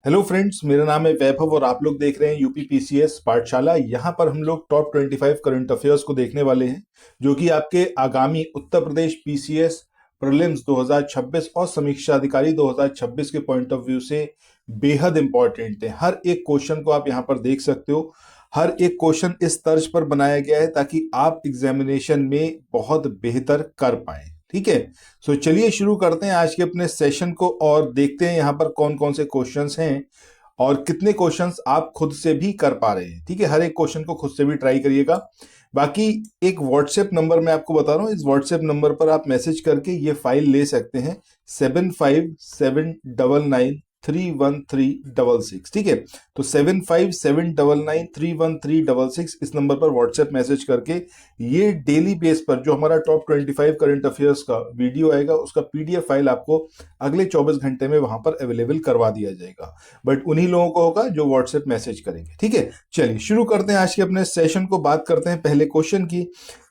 Hello friends, मेरा नाम है वैभव और आप लोग देख रहे हैं यूपी पीसीएस पाठशाला। यहाँ पर हम लोग टॉप 25 करंट अफेयर्स को देखने वाले हैं, जो कि आपके आगामी उत्तर प्रदेश पीसीएस प्रीलिम्स 2026 और समीक्षा अधिकारी 2026 के पॉइंट ऑफ व्यू से बेहद इंपॉर्टेंट है। हर एक क्वेश्चन को आप यहाँ पर देख सकते हो। हर एक क्वेश्चन इस तर्ज पर बनाया गया है ताकि आप एग्जामिनेशन में बहुत बेहतर कर पाए। ठीक है, सो चलिए शुरू करते हैं आज के अपने सेशन को और देखते हैं यहाँ पर कौन कौन से क्वेश्चंस हैं और कितने क्वेश्चंस आप खुद से भी कर पा रहे हैं। ठीक है, हर एक क्वेश्चन को खुद से भी ट्राई करिएगा। बाकी एक व्हाट्सएप नंबर मैं आपको बता रहा हूँ, इस व्हाट्सएप नंबर पर आप मैसेज करके ये फाइल ले सकते हैं 7579931366। ठीक है, तो 7579931366 इस नंबर पर व्हाट्सएप मैसेज करके ये डेली बेस पर जो हमारा टॉप 25 करंट अफेयर्स का वीडियो आएगा उसका पीडीएफ फाइल आपको अगले 24 घंटे में वहां पर अवेलेबल करवा दिया जाएगा। बट उन्हीं लोगों को होगा जो व्हाट्सएप मैसेज करेंगे। ठीक है, चलिए शुरू करते हैं आज के अपने सेशन को। बात करते हैं पहले क्वेश्चन की,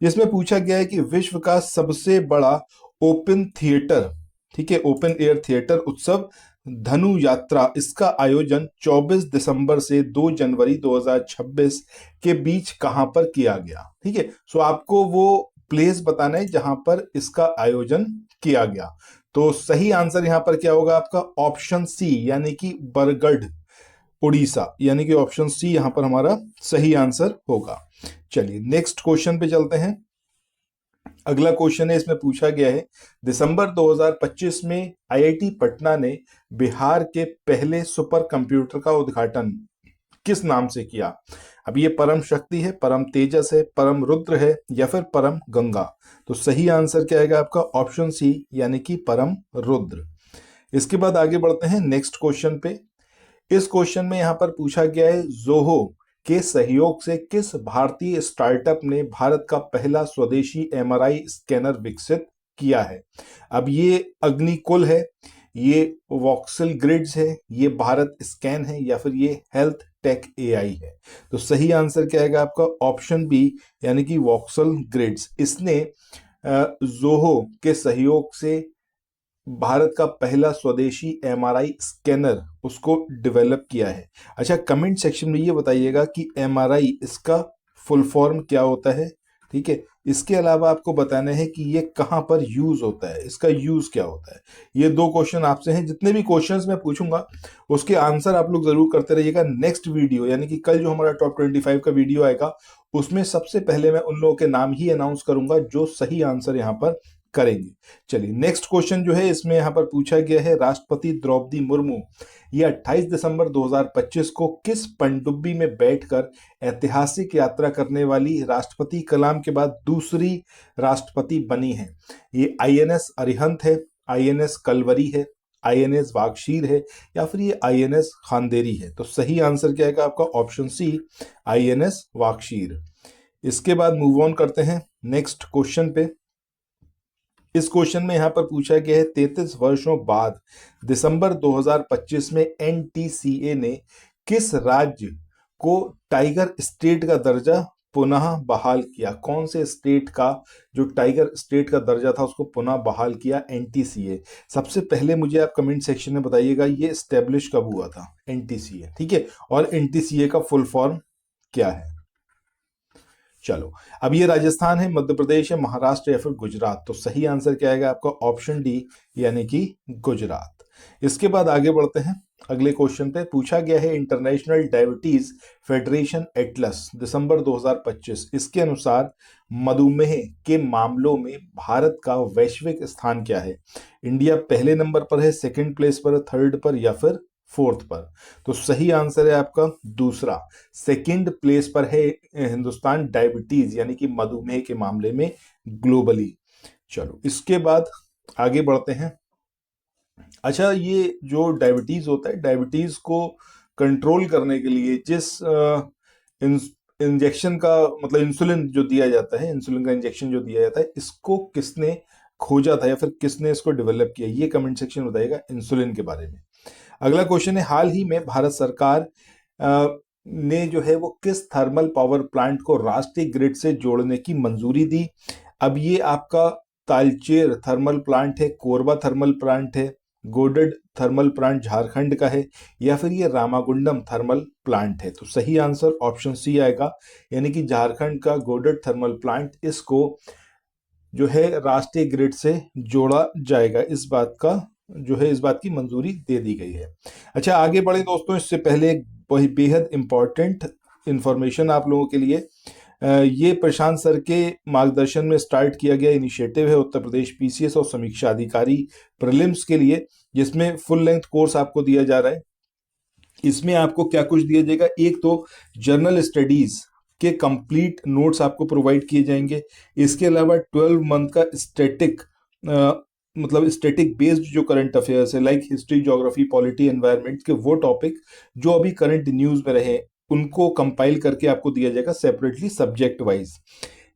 जिसमें पूछा गया है कि विश्व का सबसे बड़ा ओपन थिएटर, ठीक है, ओपन एयर थिएटर उत्सव धनु यात्रा, इसका आयोजन 24 दिसंबर से 2 जनवरी 2026 के बीच कहां पर किया गया। ठीक है, सो आपको वो प्लेस बताना है जहां पर इसका आयोजन किया गया। तो सही आंसर यहां पर क्या होगा आपका? ऑप्शन सी, यानी कि बरगढ़, उड़ीसा, यानी कि ऑप्शन सी यहां पर हमारा सही आंसर होगा। चलिए नेक्स्ट क्वेश्चन पे चलते हैं। अगला क्वेश्चन है, इसमें पूछा गया है दिसंबर 2025 में आईआईटी पटना ने बिहार के पहले सुपर कंप्यूटर का उद्घाटन किस नाम से किया? अब ये परम शक्ति है, परम तेजस है, परम रुद्र है या फिर परम गंगा? तो सही आंसर क्या आएगा आपका? ऑप्शन सी, यानी कि परम रुद्र। इसके बाद आगे बढ़ते हैं नेक्स्ट क्वेश्चन पे। इस क्वेश्चन में यहां पर पूछा गया है जोहो के सहयोग से किस भारतीय स्टार्टअप ने भारत का पहला स्वदेशी एमआरआई स्कैनर विकसित किया है? अब ये अग्निकुल है, ये वॉक्सल ग्रिड्स है, ये भारत स्कैन है या फिर ये हेल्थ टेक एआई है? तो सही आंसर क्या आएगा आपका? ऑप्शन बी, यानी कि वॉक्सल ग्रिड्स। इसने जोहो के सहयोग से भारत का पहला स्वदेशी एमआरआई स्कैनर उसको डेवलप किया है। अच्छा, कमेंट सेक्शन में ये बताइएगा कि एमआरआई इसका फुल फॉर्म क्या होता है। ठीक है, इसके अलावा आपको बताना है कि ये कहाँ पर यूज होता है, इसका यूज क्या होता है। ये दो क्वेश्चन आपसे हैं। जितने भी क्वेश्चंस मैं पूछूंगा उसके आंसर आप लोग जरूर करते रहिएगा। नेक्स्ट वीडियो यानी कि कल जो हमारा टॉप 25 का वीडियो आएगा उसमें सबसे पहले मैं उन लोगों के नाम ही अनाउंस करूंगा जो सही आंसर यहाँ पर करेंगे। चलिए नेक्स्ट क्वेश्चन जो है इसमें यहां पर पूछा गया है राष्ट्रपति द्रौपदी मुर्मू ये 28 दिसंबर 2025 को किस पनडुब्बी में बैठकर ऐतिहासिक यात्रा करने वाली राष्ट्रपति कलाम के बाद दूसरी राष्ट्रपति बनी है? ये आईएनएस अरिहंत है, आईएनएस कलवरी है, आईएनएस वागशीर है या फिर ये आईएनएस खांदेरी है? तो सही आंसर क्या है आपका? Option C, INS Vagsheer. इसके बाद मूव ऑन करते हैं नेक्स्ट क्वेश्चन पे। इस क्वेश्चन में यहां पर पूछा गया है 33 वर्षों बाद दिसंबर 2025 में एनटीसीए ने किस राज्य को टाइगर स्टेट का दर्जा पुनः बहाल किया? कौन से स्टेट का जो टाइगर स्टेट का दर्जा था उसको पुनः बहाल किया एनटीसीए? सबसे पहले मुझे आप कमेंट सेक्शन में बताइएगा ये स्टैब्लिश कब हुआ था एनटीसीए। ठीक है, और एनटीसीए का फुल फॉर्म क्या है? चलो, अब ये राजस्थान है, मध्य प्रदेश है, महाराष्ट्र या फिर गुजरात? तो सही आंसर क्या आएगा आपका? ऑप्शन डी, यानी कि गुजरात। इसके बाद आगे बढ़ते हैं अगले क्वेश्चन पे। पूछा गया है इंटरनेशनल डायबिटीज फेडरेशन एटलस दिसंबर 2025 इसके अनुसार मधुमेह के मामलों में भारत का वैश्विक स्थान क्या है? इंडिया पहले नंबर पर है, सेकंड प्लेस पर है, थर्ड पर या फिर फोर्थ पर? तो सही आंसर है आपका दूसरा, सेकंड प्लेस पर है हिंदुस्तान डायबिटीज यानी कि मधुमेह के मामले में ग्लोबली। चलो इसके बाद आगे बढ़ते हैं। अच्छा, ये जो डायबिटीज होता है, डायबिटीज को कंट्रोल करने के लिए जिस इंजेक्शन का मतलब इंसुलिन जो दिया जाता है, इंसुलिन का इंजेक्शन जो दिया जाता है, इसको किसने खोजा था या फिर किसने इसको डेवलप किया? ये कमेंट सेक्शन बताइएगा इंसुलिन के बारे में। अगला क्वेश्चन है हाल ही में भारत सरकार ने जो है वो किस थर्मल पावर प्लांट को राष्ट्रीय ग्रिड से जोड़ने की मंजूरी दी? अब ये आपका तालचेर थर्मल प्लांट है, कोरबा थर्मल प्लांट है, गोडड थर्मल प्लांट झारखंड का है, या फिर ये रामागुंडम थर्मल प्लांट है? तो सही आंसर ऑप्शन सी आएगा, यानी कि झारखंड का गोडड थर्मल प्लांट, इसको जो है राष्ट्रीय ग्रिड से जोड़ा जाएगा। इस बात का जो है, इस बात की मंजूरी दे दी गई है। अच्छा, आगे बढ़े दोस्तों, इससे पहले एक वही बेहद इंपॉर्टेंट इंफॉर्मेशन आप लोगों के लिए। ये प्रशांत सर के मार्गदर्शन में स्टार्ट किया गया इनिशिएटिव है उत्तर प्रदेश पीसीएस और समीक्षा अधिकारी प्रीलिम्स के लिए, जिसमें फुल लेंथ कोर्स आपको दिया जा रहा है। इसमें आपको क्या कुछ दिया जाएगा? एक तो जर्नल स्टडीज के कंप्लीट नोट्स आपको प्रोवाइड किए जाएंगे। इसके अलावा 12 मंथ का स्टैटिक मतलब स्टैटिक बेस्ड जो करंट अफेयर्स है, like history, geography, polity, environment के वो टॉपिक जो अभी करंट न्यूज में रहे, उनको कंपाइल करके आपको दिया जाएगा सेपरेटली सब्जेक्ट वाइज।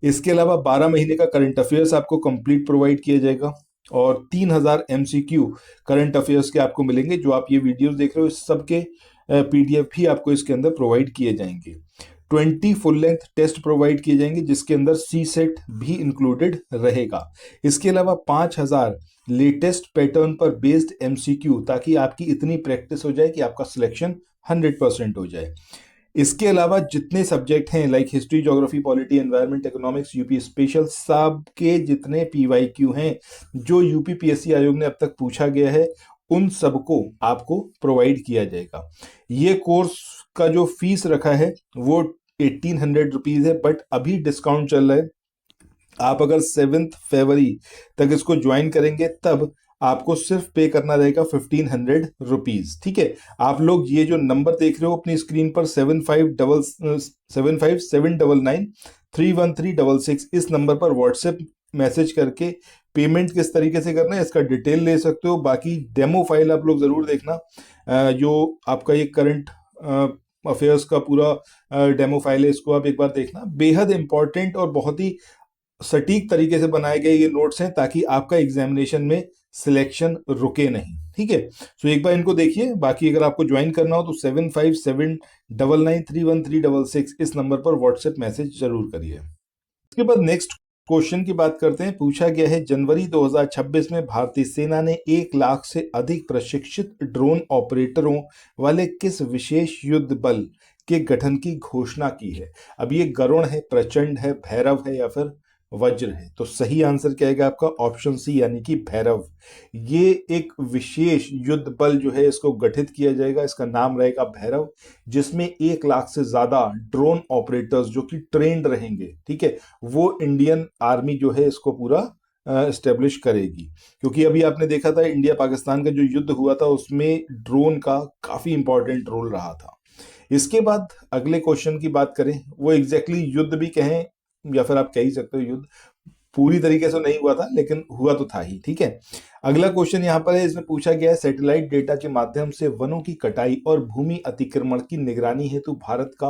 इसके अलावा 12 महीने का करंट अफेयर्स आपको कंप्लीट प्रोवाइड किया जाएगा, और 3000 एमसीक्यू करंट अफेयर्स के आपको मिलेंगे। जो आप ये वीडियोस देख रहे हो, इस सब के पीडीएफ भी आपको इसके अंदर प्रोवाइड किए जाएंगे। 20 फुल लेंथ टेस्ट प्रोवाइड किए जाएंगे, जिसके अंदर सी सेट भी इंक्लूडेड रहेगा। इसके अलावा 5000 लेटेस्ट पैटर्न पर बेस्ड एमसीक्यू, ताकि आपकी इतनी प्रैक्टिस हो जाए कि आपका सिलेक्शन 100% हो जाए। इसके अलावा जितने सब्जेक्ट हैं, like history, geography, polity, environment, economics, UP special, सब के जितने पीवाईक्यू हैं जो यूपी पीएससी आयोग ने अब तक पूछा गया है, उन सबको आपको प्रोवाइड किया जाएगा। ये कोर्स का जो फीस रखा है वो 1800 रुपीज है, बट अभी डिस्काउंट चल रहा है। आप अगर 7 फरवरी तक इसको ज्वाइन करेंगे, तब आपको सिर्फ पे करना रहेगा 1500 रुपीज। ठीक है, आप लोग ये जो नंबर देख रहे हो अपनी स्क्रीन पर, 7579931366, इस नंबर पर व्हाट्सएप मैसेज करके पेमेंट किस तरीके से करना है इसका डिटेल ले सकते हो। बाकी डेमो फाइल आप लोग जरूर देखना, जो आपका ये करंट अफेयर्स का पूरा डेमो फाइल है, इसको आप एक बार देखना। बेहद इंपॉर्टेंट और बहुत ही सटीक तरीके से बनाए गए ये नोट्स हैं, ताकि आपका एग्जामिनेशन में सिलेक्शन रुके नहीं। ठीक है, सो एक बार इनको देखिए। बाकी अगर आपको ज्वाइन करना हो तो 7579931366 इस नंबर पर व्हाट्सएप मैसेज जरूर करिए। इसके बाद नेक्स्ट क्वेश्चन की बात करते हैं। पूछा गया है, जनवरी 2026 में भारतीय सेना ने 1 लाख से अधिक प्रशिक्षित ड्रोन ऑपरेटरों वाले किस विशेष युद्ध बल के गठन की घोषणा की है? अब ये गरुण है, प्रचंड है, भैरव है, या फिर वज्र है? तो सही आंसर क्या आएगा आपका? ऑप्शन सी, यानी कि भैरव। ये एक विशेष युद्ध बल जो है इसको गठित किया जाएगा, इसका नाम रहेगा भैरव, जिसमें 1 लाख से ज्यादा ड्रोन ऑपरेटर्स जो कि ट्रेंड रहेंगे, ठीक है, वो इंडियन आर्मी जो है इसको पूरा एस्टेब्लिश करेगी। क्योंकि अभी आपने देखा था इंडिया पाकिस्तान का जो युद्ध हुआ था, उसमें ड्रोन का काफी इंपॉर्टेंट रोल रहा था। इसके बाद अगले क्वेश्चन की बात करें, वो एग्जैक्टली युद्ध भी कहें या फिर आप कह ही सकते हो युद्ध, पूरी तरीके से नहीं हुआ था लेकिन हुआ तो था ही। ठीक है, अगला क्वेश्चन यहाँ पर है, इसमें पूछा गया है, सैटेलाइट डेटा के माध्यम से वनों की कटाई और भूमि अतिक्रमण की निगरानी हेतु भारत का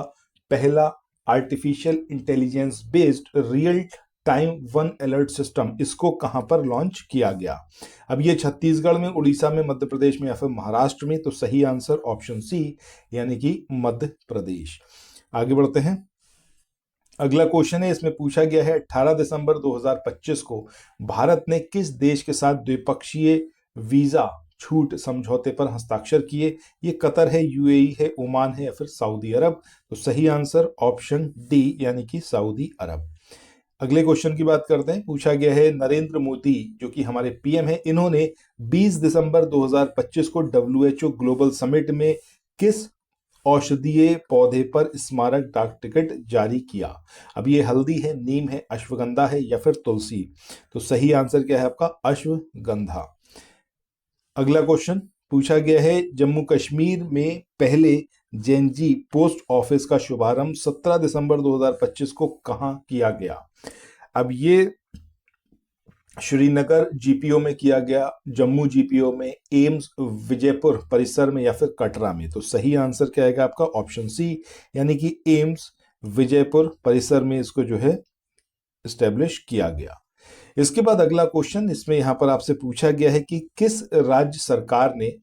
पहला artificial intelligence based real time one alert system, इसको कहां पर लॉन्च किया गया? अब ये छत्तीसगढ़ में, उड़ीसा में, मध्य प्रदेश में, या फिर महाराष्ट्र में? तो सही आंसर ऑप्शन सी, यानी कि मध्य प्रदेश। आगे बढ़ते हैं। अगला क्वेश्चन है, इसमें पूछा गया है, 18 दिसंबर 2025 को भारत ने किस देश के साथ द्विपक्षीय वीजा छूट समझौते पर हस्ताक्षर किए? ये कतर है, यूएई है, ओमान है, या फिर सऊदी अरब? तो सही आंसर ऑप्शन डी, यानी कि सऊदी अरब। अगले क्वेश्चन की बात करते हैं। पूछा गया है, नरेंद्र मोदी जो कि हमारे पीएम है, इन्होंने 20 दिसंबर 2025 को डब्ल्यूएचओ ग्लोबल समिट में किस औषधीय पौधे पर स्मारक डाक टिकट जारी किया? अब ये हल्दी है, नीम है, अश्वगंधा है, या फिर तुलसी? तो सही आंसर क्या है आपका? अश्वगंधा। अगला क्वेश्चन पूछा गया है, जम्मू कश्मीर में पहले जेएनजी पोस्ट ऑफिस का शुभारंभ 17 दिसंबर 2025 को कहां किया गया? अब ये श्रीनगर जीपीओ में किया गया, जम्मू जीपीओ में, एम्स विजयपुर परिसर में, या फिर कटरा में? तो सही आंसर क्या आएगा आपका? ऑप्शन सी, यानी कि एम्स विजयपुर परिसर में इसको जो है एस्टेब्लिश किया गया। इसके बाद अगला क्वेश्चन, इसमें यहां पर आपसे पूछा गया है कि किस राज्य सरकार ने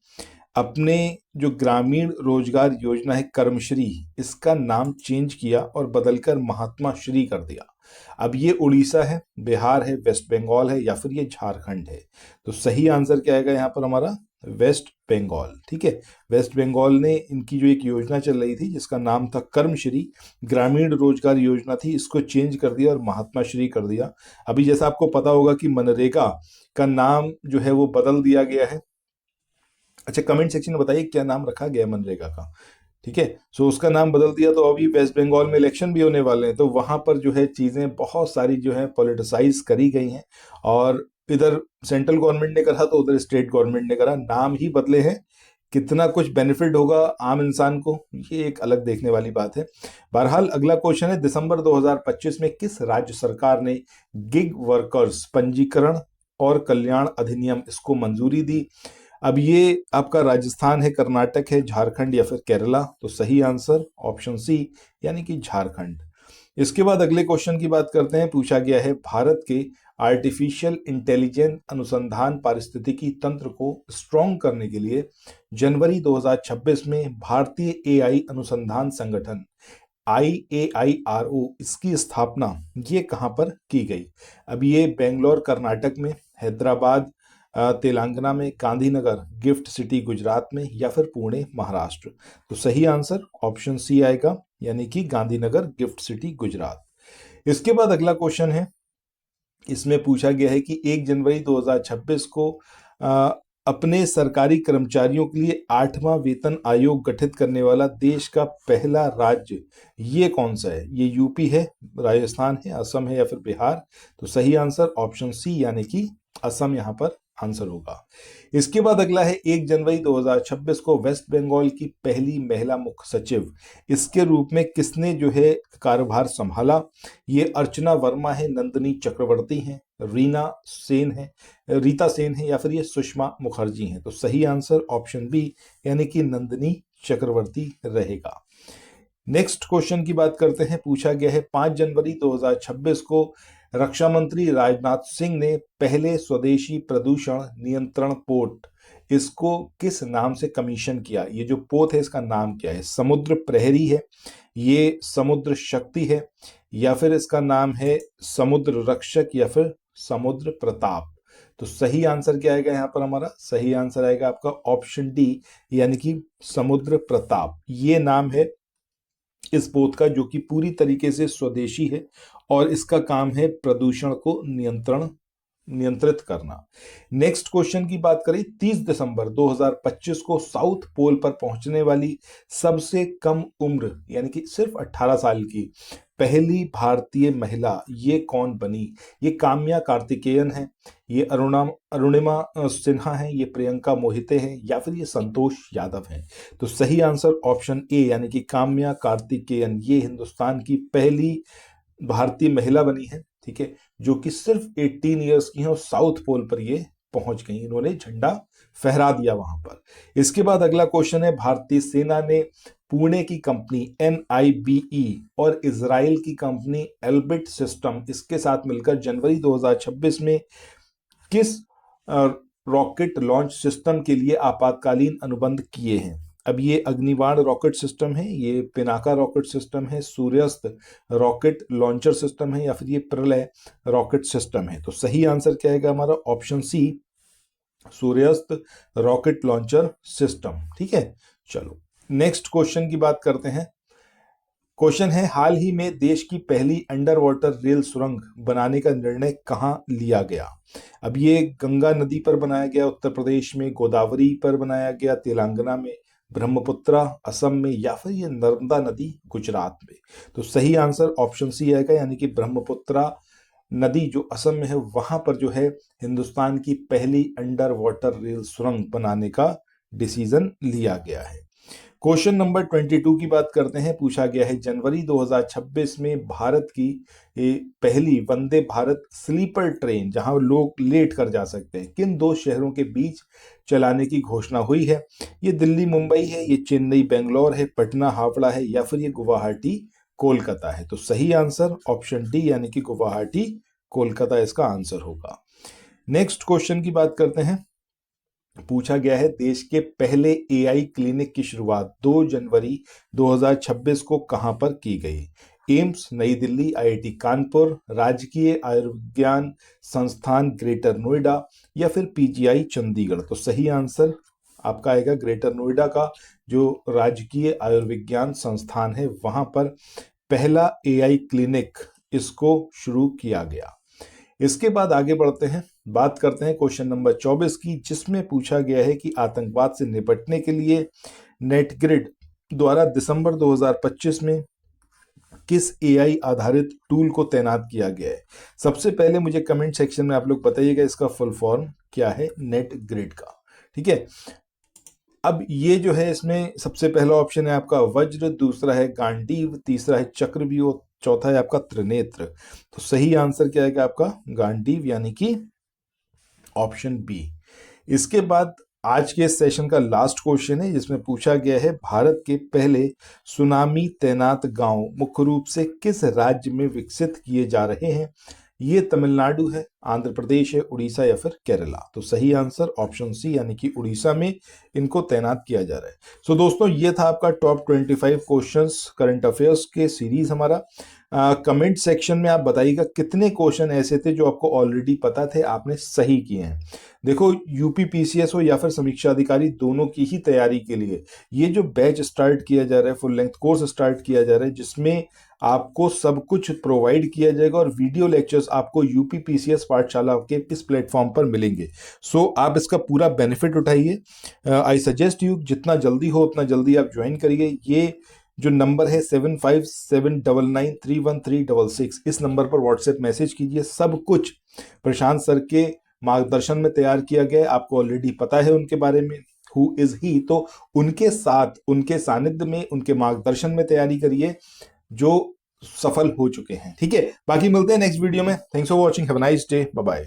अपने जो ग्रामीण रोजगार योजना है कर्मश्री, इसका नाम चेंज किया और बदलकर महात्मा श्री कर दिया? अब ये उड़ीसा है, बिहार है, वेस्ट बंगाल है, या फिर ये झारखंड है? तो सही आंसर क्या आएगा यहाँ पर हमारा? वेस्ट बंगाल। ठीक है, वेस्ट बंगाल ने इनकी जो एक योजना चल रही थी जिसका नाम था कर्मश्री, ग्रामीण रोजगार योजना थी, इसको चेंज कर दिया और महात्मा श्री कर दिया। अभी जैसा आपको पता होगा कि मनरेगा का नाम जो है वो बदल दिया गया है। अच्छा, कमेंट सेक्शन में बताइए क्या नाम रखा गया है मनरेगा का। ठीक है, सो उसका नाम बदल दिया, तो अभी वेस्ट बंगाल में इलेक्शन भी होने वाले हैं, तो वहां पर जो है चीजें बहुत सारी जो है पॉलिटिसाइज करी गई हैं। और इधर सेंट्रल गवर्नमेंट ने करा तो उधर स्टेट गवर्नमेंट ने करा, नाम ही बदले हैं। कितना कुछ बेनिफिट होगा आम इंसान को, ये एक अलग देखने वाली बात है। बहरहाल अगला क्वेश्चन है, दिसंबर 2025 में किस राज्य सरकार ने गिग वर्कर्स पंजीकरण और कल्याण अधिनियम इसको मंजूरी दी? अब ये आपका राजस्थान है, कर्नाटक है, झारखंड या फिर केरला? तो सही आंसर ऑप्शन सी यानी कि झारखंड। इसके बाद अगले क्वेश्चन की बात करते हैं। पूछा गया है, भारत के आर्टिफिशियल इंटेलिजेंस अनुसंधान पारिस्थितिकी तंत्र को स्ट्रॉन्ग करने के लिए जनवरी 2026 में भारतीय एआई अनुसंधान संगठन IAIRO इसकी स्थापना ये कहां पर की गई? अब ये बेंगलोर कर्नाटक में, हैदराबाद तेलंगाना में, गांधीनगर गिफ्ट सिटी गुजरात में या फिर पुणे महाराष्ट्र? तो सही आंसर ऑप्शन सी आएगा, यानी कि गांधीनगर गिफ्ट सिटी गुजरात। इसके बाद अगला क्वेश्चन है, इसमें पूछा गया है कि 1 जनवरी 2026 को अपने सरकारी कर्मचारियों के लिए 8वां वेतन आयोग गठित करने वाला देश का पहला राज्य ये कौन सा है? ये यूपी है, राजस्थान है, असम है या फिर बिहार? तो सही आंसर ऑप्शन सी यानी कि असम यहां पर आंसर होगा। इसके बाद अगला है, 1 जनवरी 2026 को वेस्ट बंगाल की पहली महिला मुख्य सचिव इसके रूप में किसने जो है कार्यभार संभाला? ये अर्चना वर्मा है, नंदिनी चक्रवर्ती हैं, रीता सेन है या फिर ये सुषमा मुखर्जी हैं? तो सही आंसर ऑप्शन बी यानी कि नंदिनी चक्रवर्ती रहेगा। नेक्स्ट क्वेश्चन की बात करते हैं। पूछा गया है, 5 जनवरी 2026 को रक्षा मंत्री राजनाथ सिंह ने पहले स्वदेशी प्रदूषण नियंत्रण पोत इसको किस नाम से कमीशन किया? ये जो पोत है इसका नाम क्या है? समुद्र प्रहरी है, ये समुद्र शक्ति है, या फिर इसका नाम है समुद्र रक्षक या फिर समुद्र प्रताप? तो सही आंसर क्या आएगा यहाँ पर हमारा? सही आंसर आएगा आपका ऑप्शन डी यानी कि समुद्र प्रताप। ये नाम है इस पोत का, जो कि पूरी तरीके से स्वदेशी है और इसका काम है प्रदूषण को नियंत्रित करना। नेक्स्ट क्वेश्चन की बात करें, 30 दिसंबर 2025 को साउथ पोल पर पहुंचने वाली सबसे कम उम्र यानी कि सिर्फ 18 साल की पहली भारतीय महिला ये कौन बनी? ये काम्या कार्तिकेयन है, ये अरुणिमा सिन्हा है, ये प्रियंका मोहिते हैं या फिर ये संतोष यादव हैं? तो सही आंसर ऑप्शन ए यानी कि काम्या कार्तिकेयन, ये हिंदुस्तान की पहली भारतीय महिला बनी है। ठीक है, जो कि सिर्फ 18 ईयर्स की है और साउथ पोल पर ये पहुंच गई, इन्होंने झंडा फहरा दिया वहां पर। इसके बाद अगला क्वेश्चन है, भारतीय सेना ने पुणे की कंपनी NIBE और इजराइल की कंपनी एल्बिट सिस्टम इसके साथ मिलकर जनवरी 2026 में किस रॉकेट लॉन्च सिस्टम के लिए आपातकालीन अनुबंध किए हैं? अब ये अग्निबाण रॉकेट सिस्टम है, ये पिनाका रॉकेट सिस्टम है, सूर्यास्त रॉकेट लॉन्चर सिस्टम है या फिर ये प्रलय रॉकेट सिस्टम है? तो सही आंसर क्या आएगा हमारा? ऑप्शन सी सूर्यास्त रॉकेट लॉन्चर सिस्टम। ठीक है, चलो नेक्स्ट क्वेश्चन की बात करते हैं। क्वेश्चन है, हाल ही में देश की पहली अंडर वाटर रेल सुरंग बनाने का निर्णय कहां लिया गया? अब ये गंगा नदी पर बनाया गया उत्तर प्रदेश में, गोदावरी पर बनाया गया तेलंगाना में, ब्रह्मपुत्रा असम में या फिर ये नर्मदा नदी गुजरात में? तो सही आंसर ऑप्शन सी आएगा यानी कि ब्रह्मपुत्रा नदी जो असम में है वहां पर जो है हिंदुस्तान की पहली अंडर वाटर रेल सुरंग बनाने का डिसीजन लिया गया है। क्वेश्चन नंबर 22 की बात करते हैं। पूछा गया है, जनवरी 2026 में भारत की पहली वंदे भारत स्लीपर ट्रेन जहां लोग लेट कर जा सकते हैं किन 2 शहरों के बीच चलाने की घोषणा हुई है? ये दिल्ली मुंबई है, ये चेन्नई बेंगलोर है, पटना हावड़ा है या फिर ये गुवाहाटी कोलकाता है? तो सही आंसर ऑप्शन डी यानी कि गुवाहाटी कोलकाता इसका आंसर होगा। नेक्स्ट क्वेश्चन की बात करते हैं। पूछा गया है, देश के पहले AI क्लिनिक की शुरुआत 2 जनवरी 2026 को कहां पर की गई? एम्स नई दिल्ली, IIT कानपुर, राजकीय आयुर्विज्ञान संस्थान ग्रेटर नोएडा या फिर PGI चंडीगढ़? तो सही आंसर आपका आएगा ग्रेटर नोएडा का जो राजकीय आयुर्विज्ञान संस्थान है, वहां पर पहला एआई क्लिनिक इसको शुरू किया गया। इसके बाद आगे बढ़ते हैं, बात करते हैं क्वेश्चन नंबर 24 की, जिसमें पूछा गया है कि आतंकवाद से निपटने के लिए नेटग्रिड द्वारा दिसंबर 2025 में किस एआई आधारित टूल को तैनात किया गया है। सबसे पहले मुझे कमेंट सेक्शन में आप लोग बताइएगा इसका फुल फॉर्म क्या है नेट ग्रिड का, ठीक है। अब ये जो है इसमें सबसे पहला ऑप्शन है आपका वज्र, दूसरा है गांडीव, तीसरा है चक्रव्यूह, चौथा है आपका त्रिनेत्र। तो सही आंसर क्या है आपका गांडीव, यानी कि ऑप्शन बी। इसके बाद आज के सेशन का लास्ट क्वेश्चन है, जिसमें पूछा गया है भारत के पहले सुनामी तैनात गांव मुख्य रूप से किस राज्य में विकसित किए जा रहे हैं। ये तमिलनाडु है, आंध्र प्रदेश है, उड़ीसा या फिर केरला। तो सही आंसर ऑप्शन सी, यानी कि उड़ीसा में इनको तैनात किया जा रहा है। सो दोस्तों, ये था आपका टॉप 25 क्वेश्चंस करंट अफेयर्स के सीरीज हमारा। कमेंट सेक्शन में आप बताइएगा कितने क्वेश्चन ऐसे थे जो आपको ऑलरेडी पता थे, आपने सही किए हैं। देखो, यूपी पीसीएस हो या फिर समीक्षा अधिकारी, दोनों की ही तैयारी के लिए ये जो बैच स्टार्ट किया जा रहा है, फुल लेंथ कोर्स स्टार्ट किया जा रहा है, जिसमें आपको सब कुछ प्रोवाइड किया जाएगा और वीडियो लेक्चर्स आपको यूपी पीसीएस पाठशाला के इस प्लेटफॉर्म पर मिलेंगे। सो आप इसका पूरा बेनिफिट उठाइए। आई सजेस्ट यू जितना जल्दी हो उतना जल्दी आप ज्वाइन करिए। ये जो नंबर है 7579931366, इस नंबर पर व्हाट्सएप मैसेज कीजिए। सब कुछ प्रशांत सर के मार्गदर्शन में तैयार किया गया है, आपको ऑलरेडी पता है उनके बारे में, हु इज ही। तो उनके साथ, उनके सानिध्य में, उनके मार्गदर्शन में तैयारी करिए, जो सफल हो चुके हैं, ठीक है। बाकी मिलते हैं नेक्स्ट वीडियो में। Thanks for watching, have a nice day, bye bye.